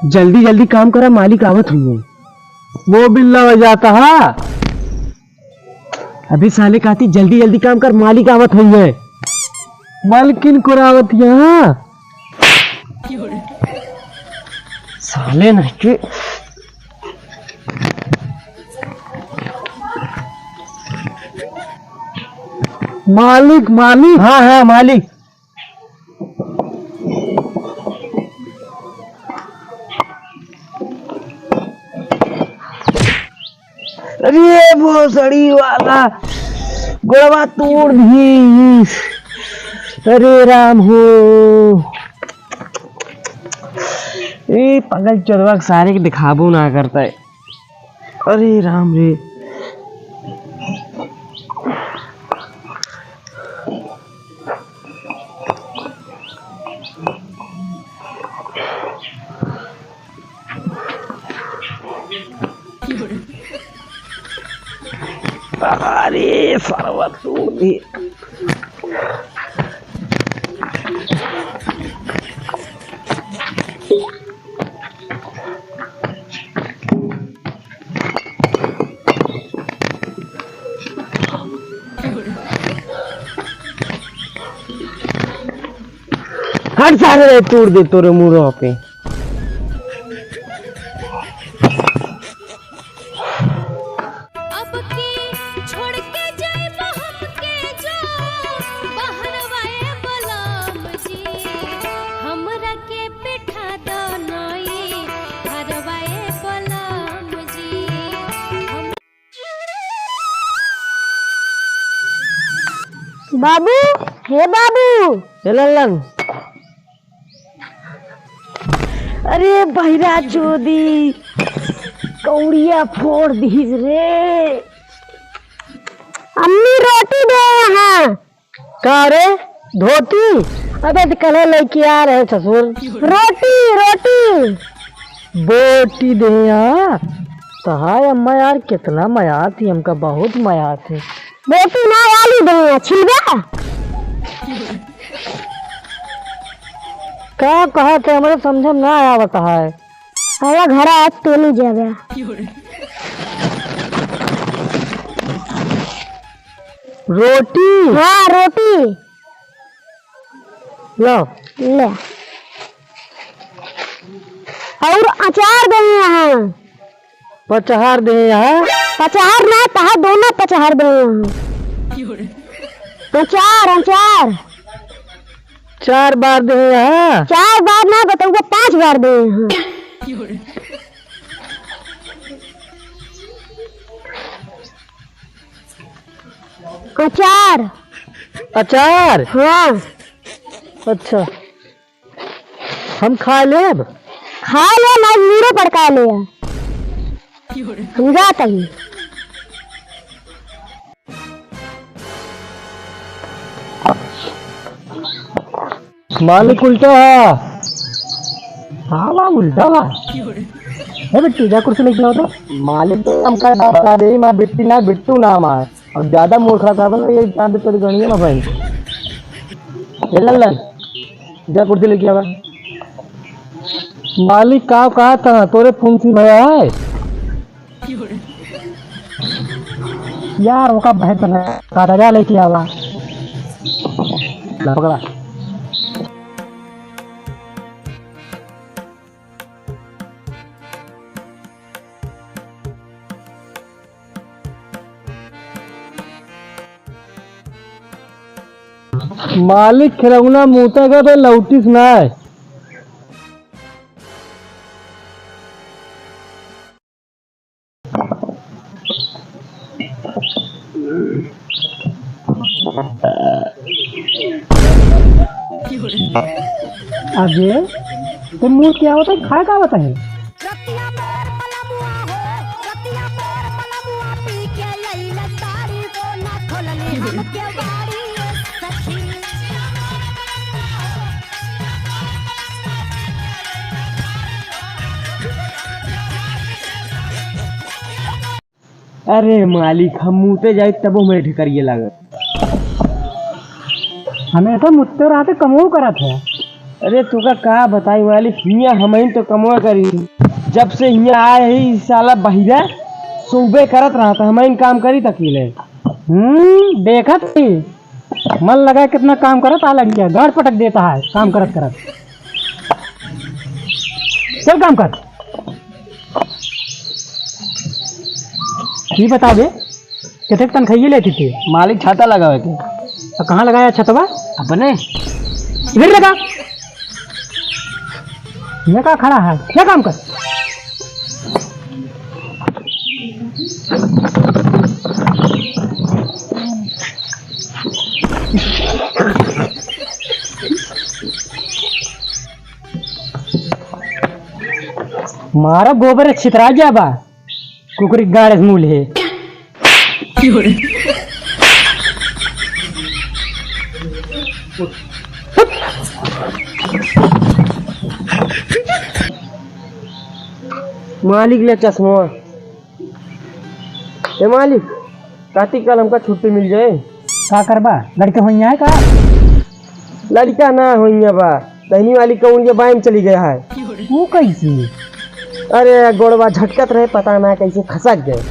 जल्दी जल्दी काम करा, मालिक आवत हुई। वो बिल्ला बजाता है। अभी साले कहती जल्दी जल्दी काम कर, मालिक आवत हुई है। मालकिन को आवत यहाँ साले नहीं के मालिक मालिक। हाँ हाँ मालिक। अरे वो सड़ी वाला गोड़वा तोड़ दी। अरे राम हो, ये पगल चरवा सारे के दिखाबो ना करता है। अरे राम रे, अरे सर्वत तोड़ दी। हर सारे तोड़ दे तोरे मुंह पे। बाबू, हे बाबू, ललन। अरे बहिरा चोदी कौड़िया फोड़ दी रे। अम्मी रोटी दे यहाँ। का रे धोती? अबे तो कल लेके आ रहे ससुर। रोटी रोटी बोटी दे यहाँ। तो हाय अम्मा यार, कितना मया थी हमका, बहुत मया थी। बोटी ना आलू दे छिलवा। क्या कहा थे हमारे समझ ना आया बता है। आया घर आज तो नहीं जावे। रोटी? हाँ रोटी लो ले। और अचार दे यहाँ। पचहार दे यहाँ। पचहार ना कहा, दोनों पचहार दे यहाँ। अचार अचार 4 बार दे यहाँ। 4 बार ना बताऊंगा, 5 बार दे यहाँ। अचार अचार? हाँ। अच्छा हम खा लेब। खा ले ना, नीरे पड़का ले हम जाता ही। मालिक उल्टा है। हाँ वाह उल्टा है। है बिट्टू जा कुर्सी लेके आओ तो। मालिक तो हमका बता दे, मैं बिट्टी ना बिट्टू नाम है। और ज्यादा मूर्खा था ना ये चांद पर गणी है ना भाई। लल्ला जा कुर्सी लेके आवा। मालिक का कहा था तोरे फुंसी भया है यार, वो का बेहतर है का जा लेके आवा। ला पकड़ा। मालिक खिलौना मुँह का तो लौटिस ना है। अबे तो मुँह क्या होता है, खा क्या होता है? अरे मालिक हम मुँहते जाए तब मेरे ठिकरिए लागत। हमें तो मुत्ते रहते कमो करत है। अरे तुका का बताई मालिक, हियाँ हम तो कमवा करी, जब से हियाँ आए ही साला बहिरा सुबह करत रहा था, हम काम करी तकीले। देखत थी मन लगा कितना काम करत आ लग गया, गाड़ पटक देता है काम करत करत। चल काम कर। ये बता दे कितने तनख्वाही लेती थी? मालिक छाता लगावे थे। तो कहाँ लगाया छतवा? अपने इधर लगा। ये कहाँ खड़ा है, क्या काम कर? मारा गोबर छितरा गया बा, कुकरी गाड़ मूल है। मालिक ले चश्मा। ए मालिक, काती कल हमका छुट्टी मिल जाए। का करबा, लड़के हो है का? लड़का ना हो बा, दहनी वाली कौन के बाइम चली गया है। वो कैसी? अरे गोड़वा झटकत रहे, पता ना कैसे खसक गए।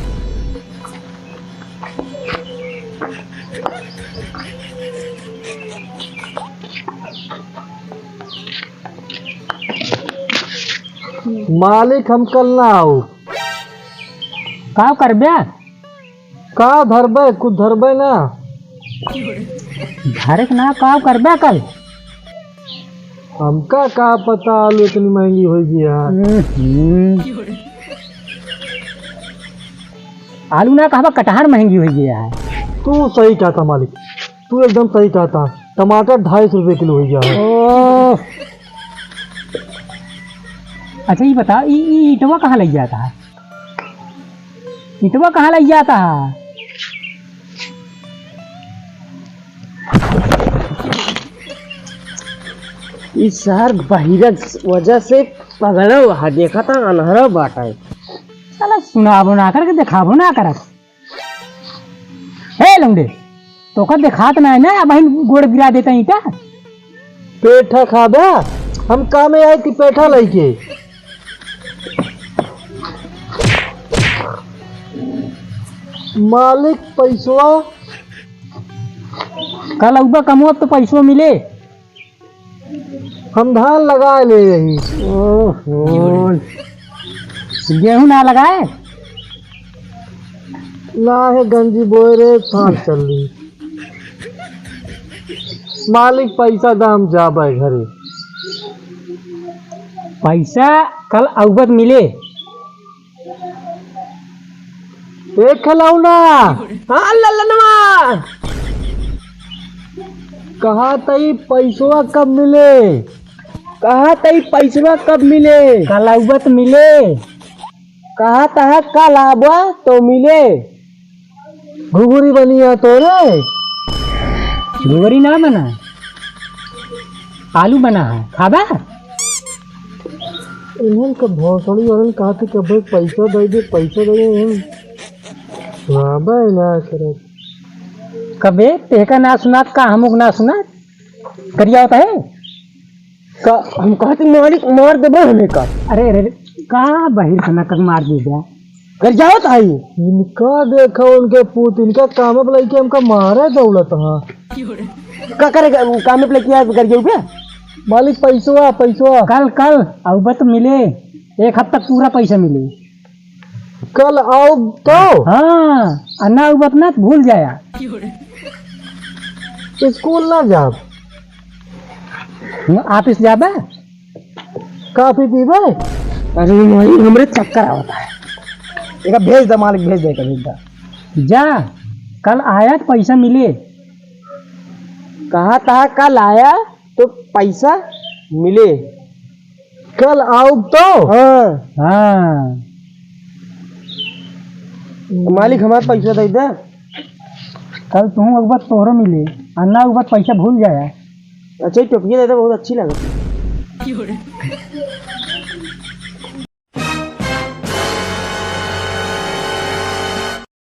मालिक हम कल ना आओ। का करबे? का धरबे, कुछ धरबे ना। घर ना का करबे कल? हमका का पता आलू इतनी महंगी हो गया। आलू ना कहबा, कटहर महंगी हो गया है। तू सही कहता मालिक, तू एकदम सही कहता। टमाटर 250 रुपए किलो हो गया है। ओह, अच्छा ये बता, ईटवा कहाँ लग जाता है? ईटवा कहाँ लग जाता है? इस शहर बहिरा वजह से पगड़ा हुआ, देखा था अनहरा बाटा है। साला सुनाबो ना करके दिखाबो ना करत। हे लौंडे, तो का दिखात ना है ना, बहन गोड़ गिरा देता ईटा। पेठा खाबा, हम कामे आए थी पेठा लेके। मालिक पैसवा कल उबा कमो तो पैसों मिले। हम धान लगा ले यही। ओहो, गेहूं ना लगाए? ना है गंजी बोए रे, सांस चल रही। मालिक पैसा दाम जाबे घरे। पैसा कल अवगत मिले। एक खिलौना। हाँ ललनवा, कहा तई पैसवा कब मिले? कहा तई पैसवा कब मिले? कल अवगत मिले। कहा तहा कल आबा तो मिले। घुघुरी बनिया तो रे। घुघरी ना बना, आलू बना है, खाबा? इन्हन का भौसड़ी वालन कहा थे कि भाई पैसा दे दे, पैसा दे दे। बाबा ना करत। कबे तेका ना सुनात का हमक ना सुनात करिया होता है का हम कहते मालिक मार देबो हमें का। अरे अरे का बहिर खाना कर मार दे दिया कर जाओ ताई। इनका देखो उनके पूत, इनका काम पे लेके हमका मारे दौलत। हाँ का करेगा काम पे लेके आए कर जाओ। मालिक पैसवा पैसवा कल कल अवगत मिले, एक हफ्ता पूरा पैसा मिले। कल आओ तो। हाँ, अन्ना अवगत ना भूल जाया। स्कूल ना जा, ऑफिस जाबा, काफी पीबे। अरे नहीं हमरे चक्कर आवता है। एक भेज दे मालिक, भेज दे कभी जा। कल आया तो पैसा मिले। कहा था कल आया तो पैसा मिले। कल आओ तो। हाँ हाँ, मालिक हमारा पैसा दे दे। कल तू एक बार तोहरो मिले और ना एक बार पैसा भूल जाया। अच्छा ये टोपिया दे दे, बहुत अच्छी लगे।